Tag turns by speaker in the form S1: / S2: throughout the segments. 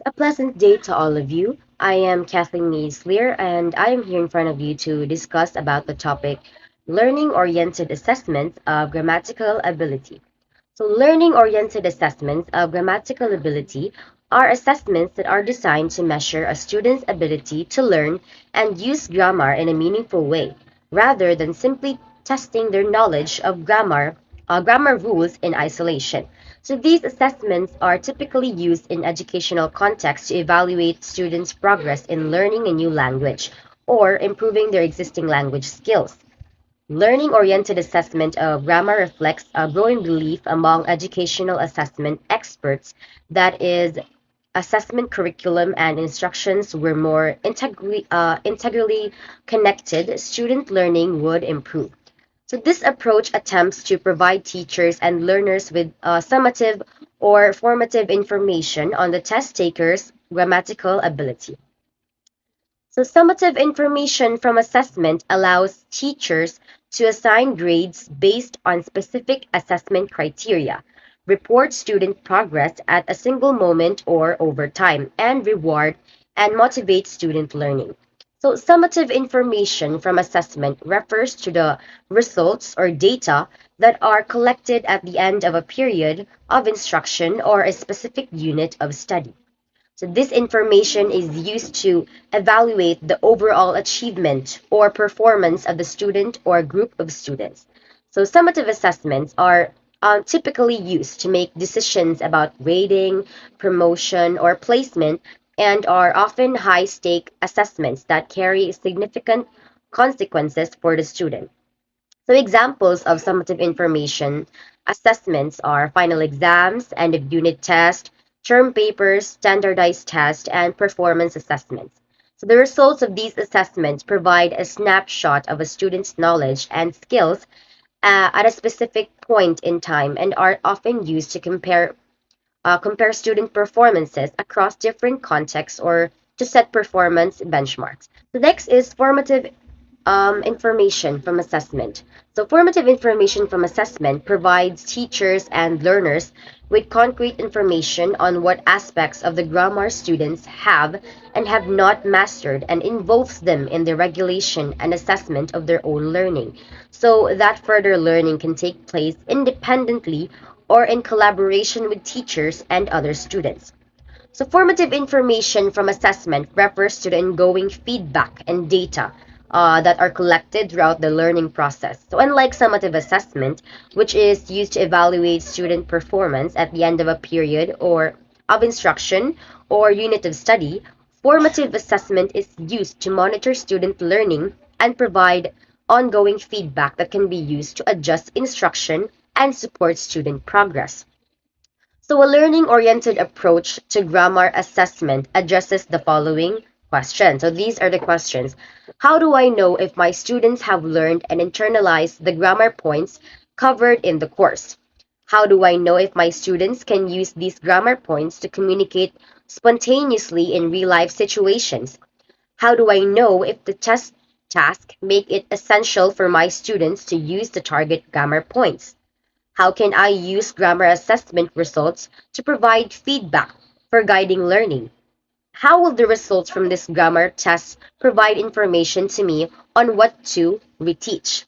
S1: A pleasant day to all of you. I am Kathleen Meisler and I am here in front of you to discuss about the topic learning-oriented assessments of grammatical ability. So learning-oriented assessments of grammatical ability are assessments that are designed to measure a student's ability to learn and use grammar in a meaningful way, rather than simply testing their knowledge of grammar rules in isolation. So these assessments are typically used in educational contexts to evaluate students' progress in learning a new language or improving their existing language skills. Learning-oriented assessment of grammar reflects a growing belief among educational assessment experts that is assessment curriculum and instructions were more integrally connected, student learning would improve. So this approach attempts to provide teachers and learners with summative or formative information on the test taker's grammatical ability. So summative information from assessment allows teachers to assign grades based on specific assessment criteria, report student progress at a single moment or over time, and reward and motivate student learning. So summative information from assessment refers to the results or data that are collected at the end of a period of instruction or a specific unit of study. So this information is used to evaluate the overall achievement or performance of the student or group of students. So summative assessments are typically used to make decisions about grading, promotion, or placement and are often high-stake assessments that carry significant consequences for the student. So examples of summative information assessments are final exams, end of unit test, term papers, standardized tests, and performance assessments. So the results of these assessments provide a snapshot of a student's knowledge and skills at a specific point in time and are often used to compare student performances across different contexts or to set performance benchmarks. The next is formative information from assessment. So, formative information from assessment provides teachers and learners with concrete information on what aspects of the grammar students have and have not mastered and involves them in the regulation and assessment of their own learning, so that further learning can take place independently or in collaboration with teachers and other students. So formative information from assessment refers to the ongoing feedback and data that are collected throughout the learning process. So unlike summative assessment, which is used to evaluate student performance at the end of a period or of instruction or unit of study, formative assessment is used to monitor student learning and provide ongoing feedback that can be used to adjust instruction and support student progress. So, a learning oriented approach to grammar assessment addresses the following questions. So, these are the questions. How do I know if my students have learned and internalized the grammar points covered in the course? How do I know if my students can use these grammar points to communicate spontaneously in real life situations? How do I know if the test task make it essential for my students to use the target grammar points? How can I use grammar assessment results to provide feedback for guiding learning? How will the results from this grammar test provide information to me on what to reteach?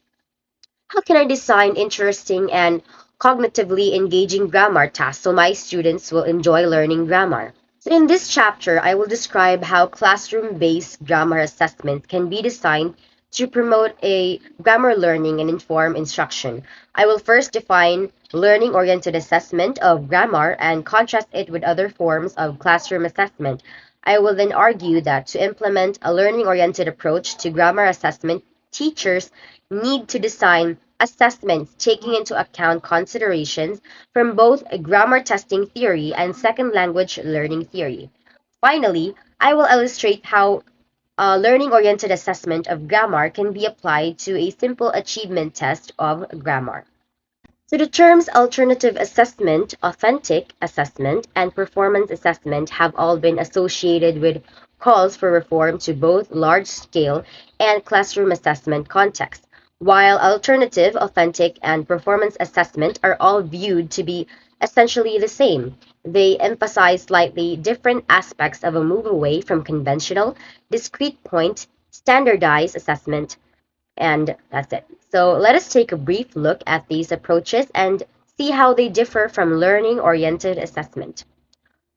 S1: How can I design interesting and cognitively engaging grammar tasks so my students will enjoy learning grammar? So in this chapter, I will describe how classroom-based grammar assessment can be designed to promote a grammar learning and inform instruction. I will first define learning-oriented assessment of grammar and contrast it with other forms of classroom assessment. I will then argue that to implement a learning-oriented approach to grammar assessment, teachers need to design assessments taking into account considerations from both a grammar testing theory and second language learning theory. Finally, I will illustrate how learning oriented assessment of grammar can be applied to a simple achievement test of grammar. So the terms alternative assessment, authentic assessment, and performance assessment have all been associated with calls for reform to both large scale and classroom assessment contexts, while alternative, authentic, and performance assessment are all viewed to be essentially the same. They emphasize slightly different aspects of a move away from conventional, discrete point, standardized assessment, and that's it. So let us take a brief look at these approaches and see how they differ from learning oriented assessment.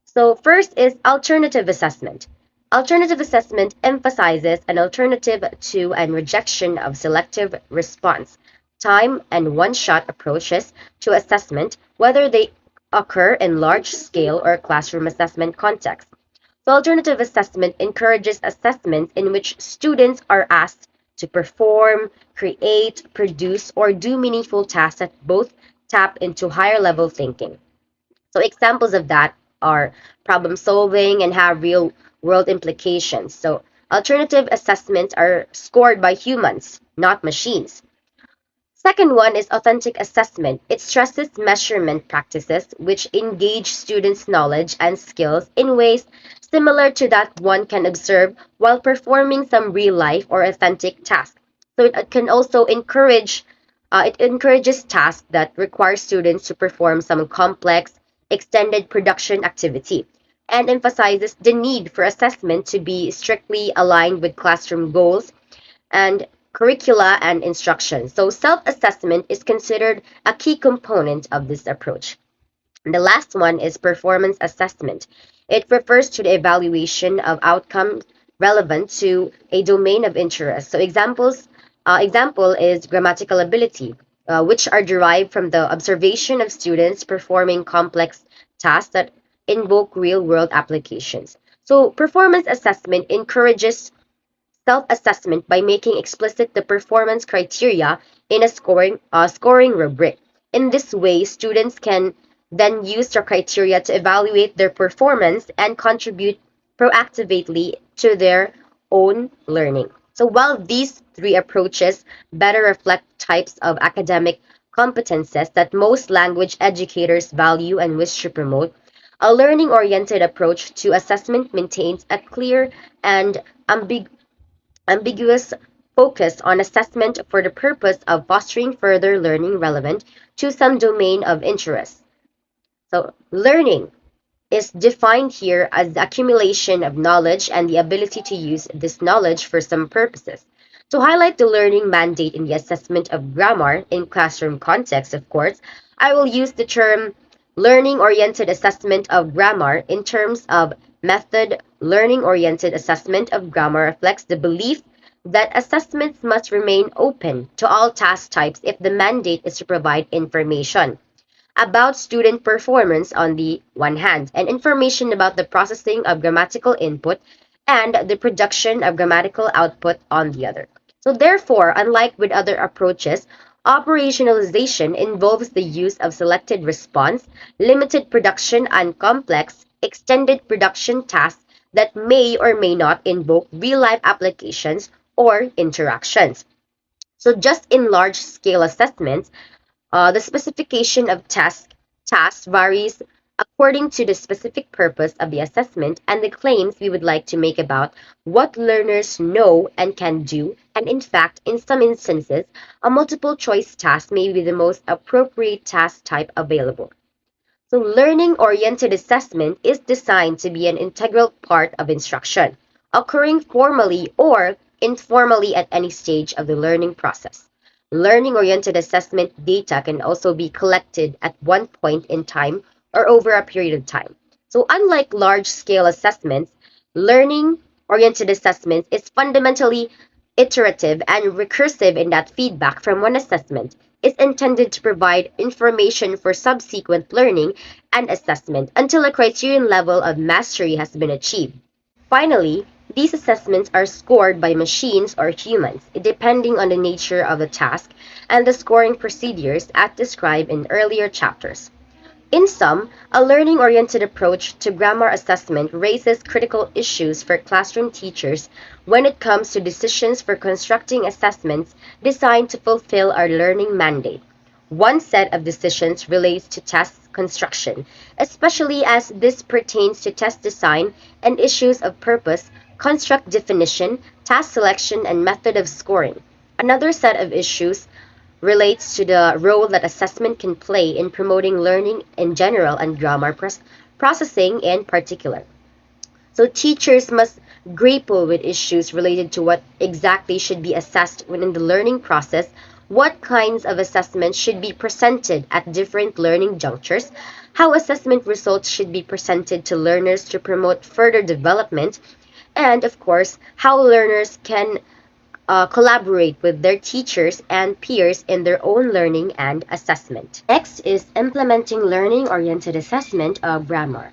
S1: So, first is alternative assessment. Alternative assessment emphasizes an alternative to and rejection of selective response, time, and one shot approaches to assessment, whether they occur in large scale or classroom assessment contexts. So, alternative assessment encourages assessments in which students are asked to perform, create, produce, or do meaningful tasks that both tap into higher level thinking. So examples of that are problem solving and have real world implications. So alternative assessments are scored by humans, not machines. Second one is authentic assessment. It stresses measurement practices which engage students' knowledge and skills in ways similar to that one can observe while performing some real life or authentic task. So it can also it encourages tasks that require students to perform some complex, extended production activity and emphasizes the need for assessment to be strictly aligned with classroom goals and curricula and instruction. So self-assessment is considered a key component of this approach. And the last one is performance assessment. It refers to the evaluation of outcomes relevant to a domain of interest. So example is grammatical ability, which are derived from the observation of students performing complex tasks that invoke real-world applications. So performance assessment encourages self-assessment by making explicit the performance criteria in a scoring rubric. In this way, students can then use their criteria to evaluate their performance and contribute proactively to their own learning. So while these three approaches better reflect types of academic competences that most language educators value and wish to promote, a learning oriented approach to assessment maintains a clear and ambiguous focus on assessment for the purpose of fostering further learning relevant to some domain of interest. So, learning is defined here as the accumulation of knowledge and the ability to use this knowledge for some purposes. To highlight the learning mandate in the assessment of grammar in classroom context, of course, I will use the term learning oriented assessment of grammar in terms of method. Learning oriented assessment of grammar reflects the belief that assessments must remain open to all task types if the mandate is to provide information about student performance on the one hand, and information about the processing of grammatical input and the production of grammatical output on the other. So, therefore, unlike with other approaches, operationalization involves the use of selected response, limited production, and complex, extended production tasks that may or may not invoke real life applications or interactions. So, just in large scale assessments, the specification of tasks varies according to the specific purpose of the assessment and the claims we would like to make about what learners know and can do. And in fact, in some instances, a multiple choice task may be the most appropriate task type available. So, learning oriented assessment is designed to be an integral part of instruction, occurring formally or informally at any stage of the learning process. Learning oriented assessment data can also be collected at one point in time or over a period of time. So, unlike large scale assessments, learning oriented assessments is fundamentally iterative and recursive in that feedback from one assessment is intended to provide information for subsequent learning and assessment until a criterion level of mastery has been achieved. Finally, these assessments are scored by machines or humans, depending on the nature of the task and the scoring procedures as described in earlier chapters. In sum, a learning oriented approach to grammar assessment raises critical issues for classroom teachers when it comes to decisions for constructing assessments designed to fulfill our learning mandate. One set of decisions relates to test construction, especially as this pertains to test design and issues of purpose, construct definition, task selection, and method of scoring. Another set of issues relates to the role that assessment can play in promoting learning in general and grammar processing in particular. So teachers must grapple with issues related to what exactly should be assessed within the learning process, what kinds of assessments should be presented at different learning junctures, how assessment results should be presented to learners to promote further development, and of course, how learners can collaborate with their teachers and peers in their own learning and assessment. Next is implementing learning-oriented assessment of grammar.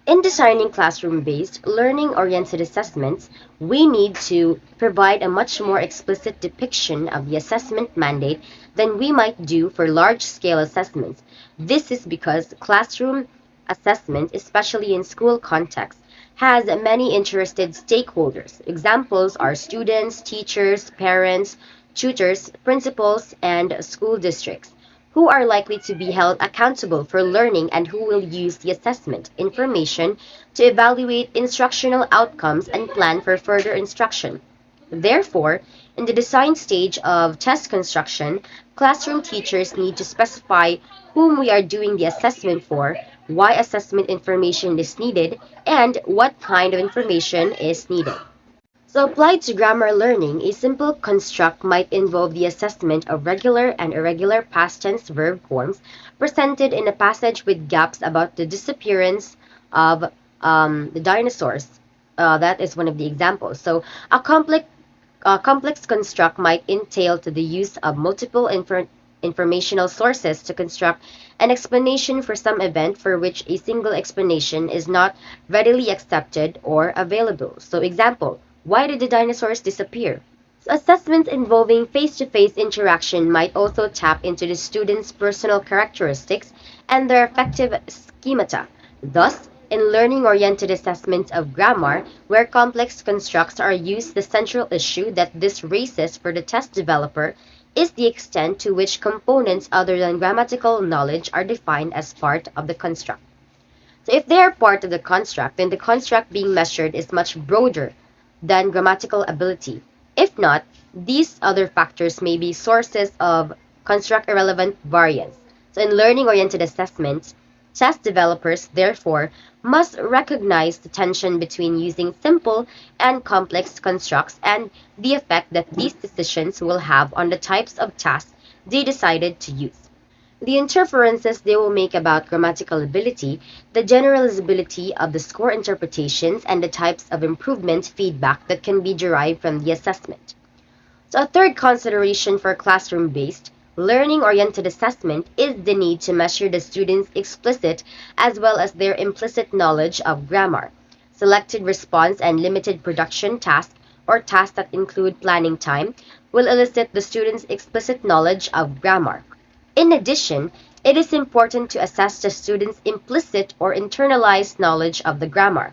S1: In designing classroom-based, learning-oriented assessments, we need to provide a much more explicit depiction of the assessment mandate than we might do for large-scale assessments. This is because classroom assessment, especially in school context, has many interested stakeholders. Examples are students, teachers, parents, tutors, principals, and school districts who are likely to be held accountable for learning and who will use the assessment information to evaluate instructional outcomes and plan for further instruction. Therefore, in the design stage of test construction, classroom teachers need to specify whom we are doing the assessment for, why assessment information is needed, and what kind of information is needed. So applied to grammar learning, a simple construct might involve the assessment of regular and irregular past tense verb forms presented in a passage with gaps about the disappearance of the dinosaurs. That is one of the examples. So a complex construct might entail to the use of multiple informational sources to construct an explanation for some event for which a single explanation is not readily accepted or available. So example, why did the dinosaurs disappear? So assessments involving face-to-face interaction might also tap into the student's personal characteristics and their affective schemata. Thus, in learning-oriented assessments of grammar, where complex constructs are used, the central issue that this raises for the test developer is the extent to which components other than grammatical knowledge are defined as part of the construct. So if they are part of the construct, then the construct being measured is much broader than grammatical ability. If not, these other factors may be sources of construct irrelevant variance. So in learning-oriented assessments, test developers, therefore, must recognize the tension between using simple and complex constructs and the effect that these decisions will have on the types of tasks they decided to use. The interferences they will make about grammatical ability, the generalizability of the score interpretations, and the types of improvement feedback that can be derived from the assessment. So a third consideration for classroom-based, learning-oriented assessment is the need to measure the students' explicit as well as their implicit knowledge of grammar. Selected response and limited production tasks or tasks that include planning time will elicit the students' explicit knowledge of grammar. In addition, it is important to assess the student's implicit or internalized knowledge of the grammar.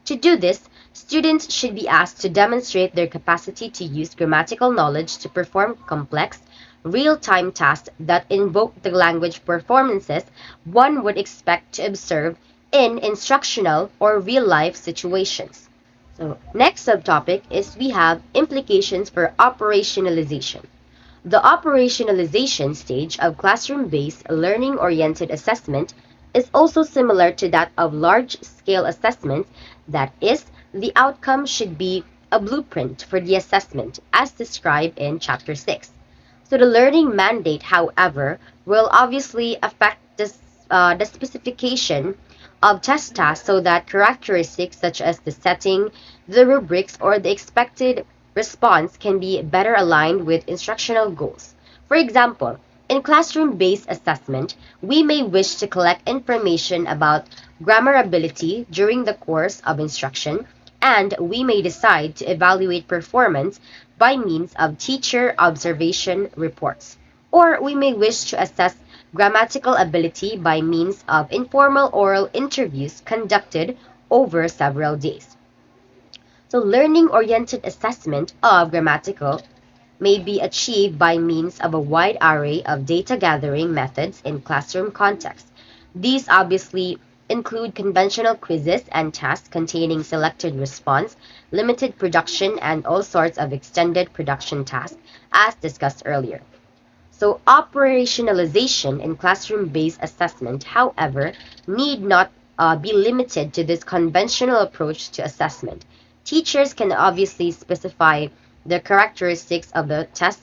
S1: To do this, students should be asked to demonstrate their capacity to use grammatical knowledge to perform complex, real-time tasks that invoke the language performances one would expect to observe in instructional or real-life situations. So, next subtopic is we have implications for operationalization. The operationalization stage of classroom-based learning-oriented assessment is also similar to that of large-scale assessments, that is, the outcome should be a blueprint for the assessment as described in Chapter 6. So the learning mandate, however, will obviously affect the specification of test tasks so that characteristics such as the setting, the rubrics, or the expected response can be better aligned with instructional goals. For example, in classroom-based assessment, we may wish to collect information about grammar ability during the course of instruction, and we may decide to evaluate performance by means of teacher observation reports. Or we may wish to assess grammatical ability by means of informal oral interviews conducted over several days. So learning-oriented assessment of grammatical may be achieved by means of a wide array of data gathering methods in classroom context. These obviously include conventional quizzes and tasks containing selected response, limited production, and all sorts of extended production tasks, as discussed earlier. So operationalization in classroom-based assessment, however, need not be limited to this conventional approach to assessment. Teachers can obviously specify the characteristics of the test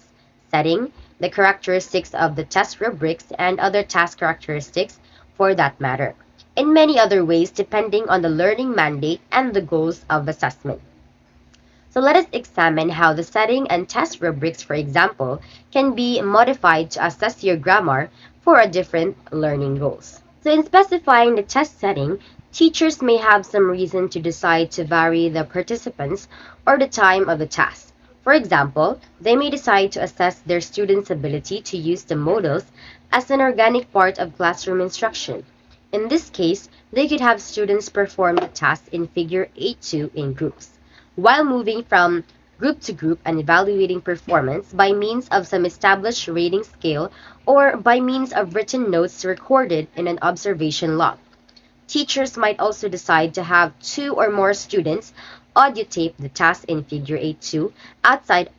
S1: setting, the characteristics of the test rubrics, and other task characteristics for that matter, in many other ways depending on the learning mandate and the goals of assessment. So let us examine how the setting and test rubrics, for example, can be modified to assess your grammar for a different learning goals. So in specifying the test setting, teachers may have some reason to decide to vary the participants or the time of the task. For example, they may decide to assess their students' ability to use the modals as an organic part of classroom instruction. In this case, they could have students perform the task in figure 8.2 in groups, while moving from group to group and evaluating performance by means of some established rating scale or by means of written notes recorded in an observation log. Teachers might also decide to have two or more students audio tape the task in figure 8.2 outside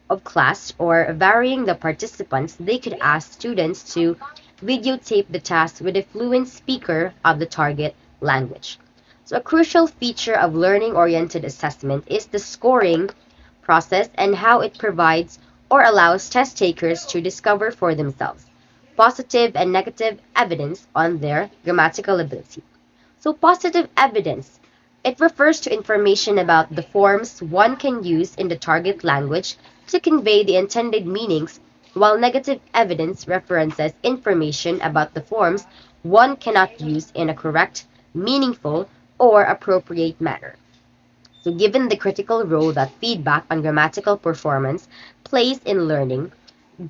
S1: of class, or varying the participants, they could ask students to videotape the task with a fluent speaker of the target language. So a crucial feature of learning-oriented assessment is the scoring process and how it provides or allows test takers to discover for themselves positive and negative evidence on their grammatical ability. So positive evidence, it refers to information about the forms one can use in the target language to convey the intended meanings, while negative evidence references information about the forms one cannot use in a correct, meaningful, or appropriate manner. So given the critical role that feedback on grammatical performance plays in learning,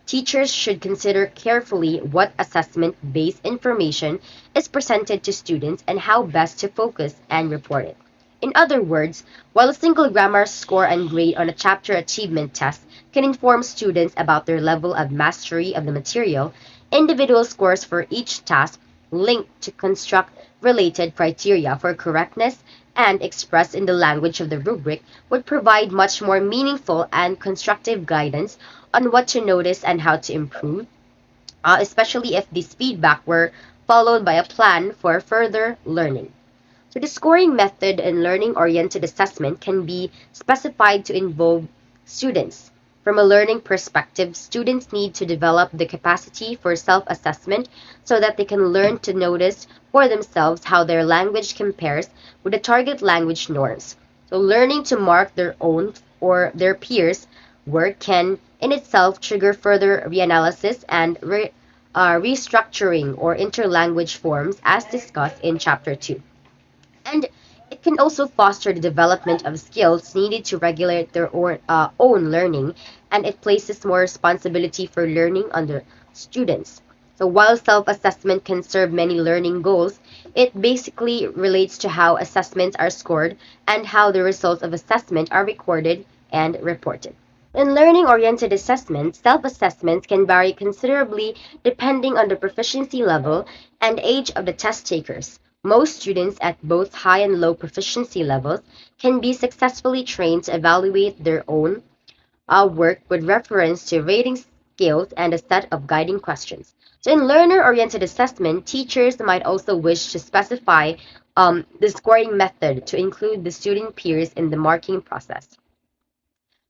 S1: teachers should consider carefully what assessment-based information is presented to students and how best to focus and report it. In other words, while a single grammar score and grade on a chapter achievement test can inform students about their level of mastery of the material, individual scores for each task linked to construct related criteria for correctness and expressed in the language of the rubric would provide much more meaningful and constructive guidance on what to notice and how to improve, especially if this feedback were followed by a plan for further learning. So the scoring method in learning-oriented assessment can be specified to involve students. From a learning perspective, students need to develop the capacity for self-assessment so that they can learn to notice for themselves how their language compares with the target language norms. So learning to mark their own or their peers' work can in itself trigger further reanalysis and restructuring or interlanguage forms as discussed in Chapter 2. And it can also foster the development of skills needed to regulate their own learning, and it places more responsibility for learning on the students. So while self-assessment can serve many learning goals, it basically relates to how assessments are scored and how the results of assessment are recorded and reported. In learning-oriented assessments, self-assessments can vary considerably depending on the proficiency level and age of the test takers. Most students at both high and low proficiency levels can be successfully trained to evaluate their own work with reference to rating scales and a set of guiding questions. So in learner-oriented assessment, teachers might also wish to specify the scoring method to include the student peers in the marking process.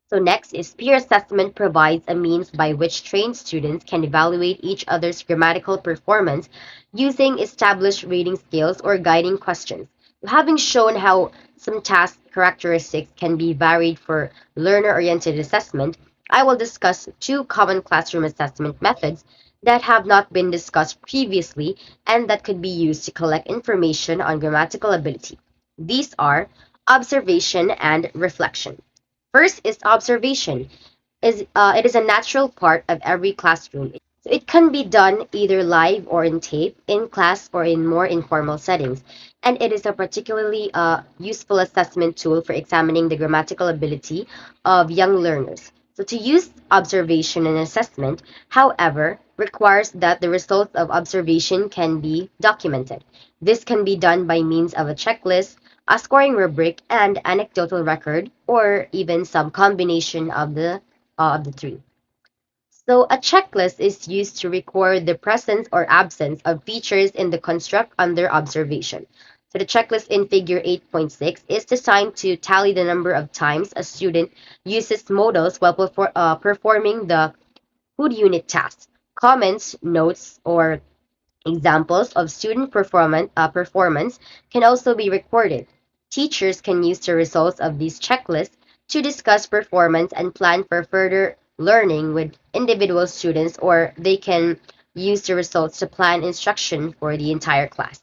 S1: So next is peer assessment provides a means by which trained students can evaluate each other's grammatical performance using established rating scales or guiding questions. Having shown how some task characteristics can be varied for learner-oriented assessment, I will discuss two common classroom assessment methods that have not been discussed previously and that could be used to collect information on grammatical ability. These are observation and reflection. First is observation. It is a natural part of every classroom. So it can be done either live or in tape, in class or in more informal settings. And it is a particularly useful assessment tool for examining the grammatical ability of young learners. So to use observation and assessment, however, requires that the results of observation can be documented. This can be done by means of a checklist, a scoring rubric, and anecdotal record, or even some combination of the three. So a checklist is used to record the presence or absence of features in the construct under observation. So the checklist in figure 8.6 is designed to tally the number of times a student uses modals while performing the Hood unit tasks. Comments, notes, or examples of student performance can also be recorded. Teachers can use the results of these checklists to discuss performance and plan for further learning with individual students, or they can use the results to plan instruction for the entire class.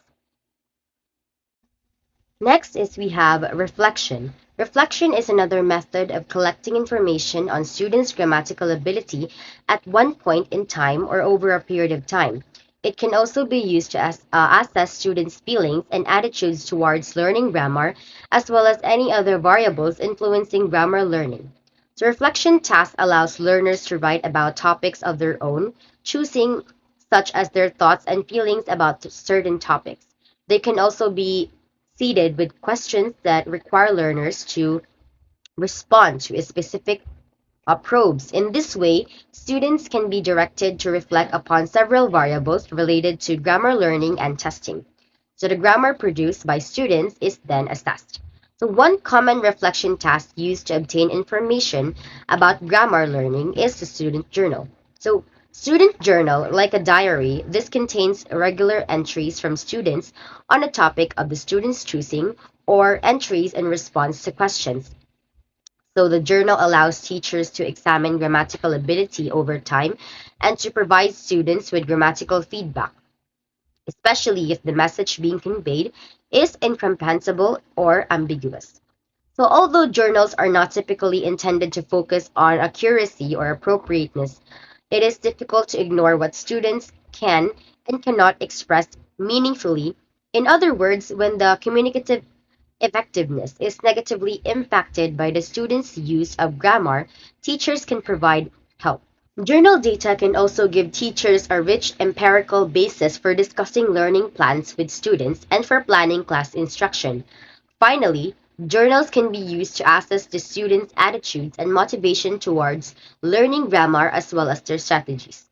S1: Next is we have reflection. Reflection is another method of collecting information on students' grammatical ability at one point in time or over a period of time. It can also be used to assess students' feelings and attitudes towards learning grammar, as well as any other variables influencing grammar learning. The reflection task allows learners to write about topics of their own, choosing such as their thoughts and feelings about certain topics. They can also be seeded with questions that require learners to respond to a specific probes. In this way, students can be directed to reflect upon several variables related to grammar learning and testing. So the grammar produced by students is then assessed. So one common reflection task used to obtain information about grammar learning is the student journal. So student journal, like a diary, this contains regular entries from students on a topic of the student's choosing or entries in response to questions. So the journal allows teachers to examine grammatical ability over time and to provide students with grammatical feedback, especially if the message being conveyed is incomprehensible or ambiguous. So although journals are not typically intended to focus on accuracy or appropriateness, it is difficult to ignore what students can and cannot express meaningfully. In other words, when the communicative effectiveness is negatively impacted by the student's use of grammar, teachers can provide help. Journal data can also give teachers a rich empirical basis for discussing learning plans with students and for planning class instruction. Finally, journals can be used to assess the students' attitudes and motivation towards learning grammar as well as their strategies.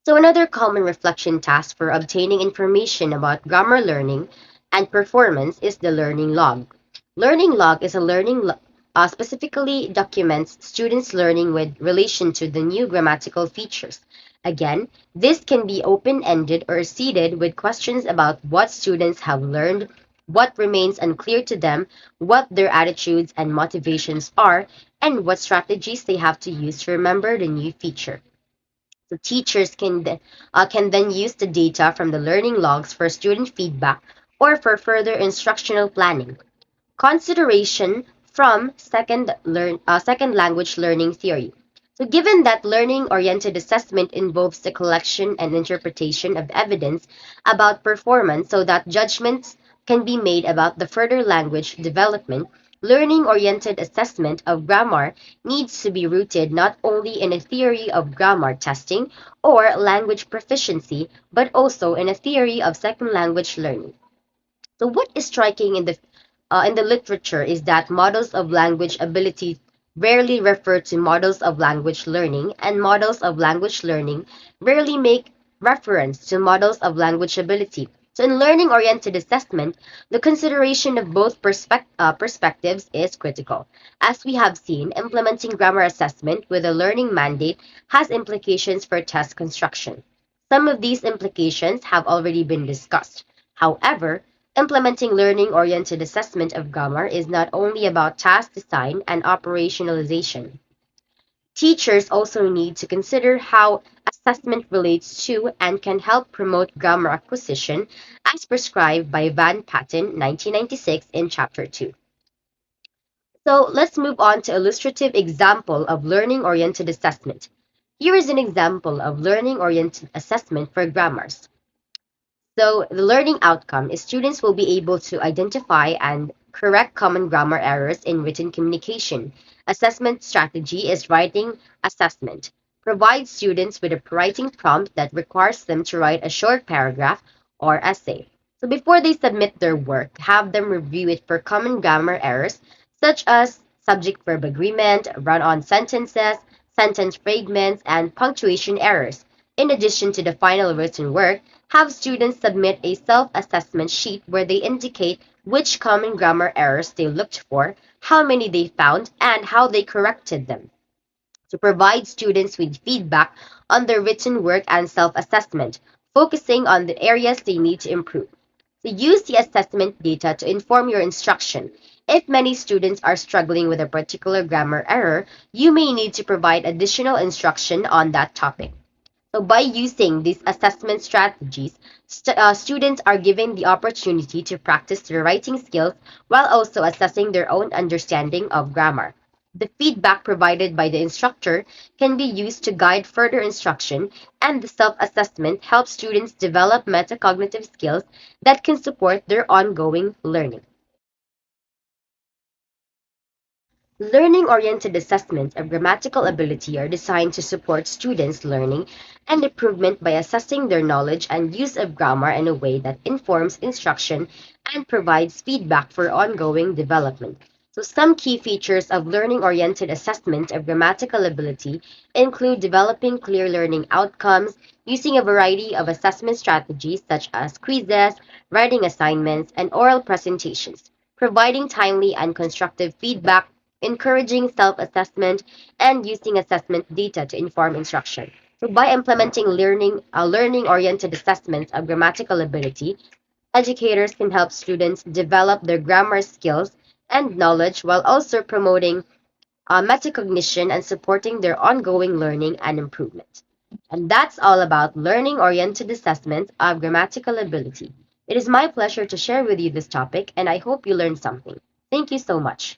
S1: So another common reflection task for obtaining information about grammar learning and performance is the learning log. Learning log is a specifically documents students' learning with relation to the new grammatical features. Again, this can be open-ended or seeded with questions about what students have learned, what remains unclear to them, what their attitudes and motivations are, and what strategies they have to use to remember the new feature. So teachers can then use the data from the learning logs for student feedback or for further instructional planning. Consideration from second language learning theory. So given that learning-oriented assessment involves the collection and interpretation of evidence about performance so that judgments can be made about the further language development, learning-oriented assessment of grammar needs to be rooted not only in a theory of grammar testing or language proficiency, but also in a theory of second language learning. So what is striking in the literature is that models of language ability rarely refer to models of language learning, and models of language learning rarely make reference to models of language ability. So in learning-oriented assessment, the consideration of both perspectives is critical. As we have seen, implementing grammar assessment with a learning mandate has implications for test construction. Some of these implications have already been discussed. However, implementing learning-oriented assessment of grammar is not only about task design and operationalization. Teachers also need to consider how assessment relates to and can help promote grammar acquisition as prescribed by Van Patten 1996 in Chapter 2. So let's move on to illustrative example of learning-oriented assessment. Here is an example of learning-oriented assessment for grammars. So the learning outcome is students will be able to identify and correct common grammar errors in written communication. Assessment strategy is writing assessment. Provide students with a writing prompt that requires them to write a short paragraph or essay. So before they submit their work, have them review it for common grammar errors such as subject-verb agreement, run-on sentences, sentence fragments, and punctuation errors. In addition to the final written work, have students submit a self-assessment sheet where they indicate which common grammar errors they looked for, how many they found, and how they corrected them. To provide students with feedback on their written work and self-assessment, focusing on the areas they need to improve. So use the assessment data to inform your instruction. If many students are struggling with a particular grammar error, you may need to provide additional instruction on that topic. So by using these assessment strategies, students are given the opportunity to practice their writing skills while also assessing their own understanding of grammar. The feedback provided by the instructor can be used to guide further instruction, and the self-assessment helps students develop metacognitive skills that can support their ongoing learning. Learning-oriented assessments of grammatical ability are designed to support students' learning and improvement by assessing their knowledge and use of grammar in a way that informs instruction and provides feedback for ongoing development. So some key features of learning-oriented assessment of grammatical ability include developing clear learning outcomes, using a variety of assessment strategies such as quizzes, writing assignments, and oral presentations, providing timely and constructive feedback, encouraging self-assessment, and using assessment data to inform instruction. So by implementing learning-oriented assessments of grammatical ability, educators can help students develop their grammar skills and knowledge while also promoting metacognition and supporting their ongoing learning and improvement. And that's all about learning-oriented assessment of grammatical ability. It is my pleasure to share with you this topic, and I hope you learned something. Thank you so much.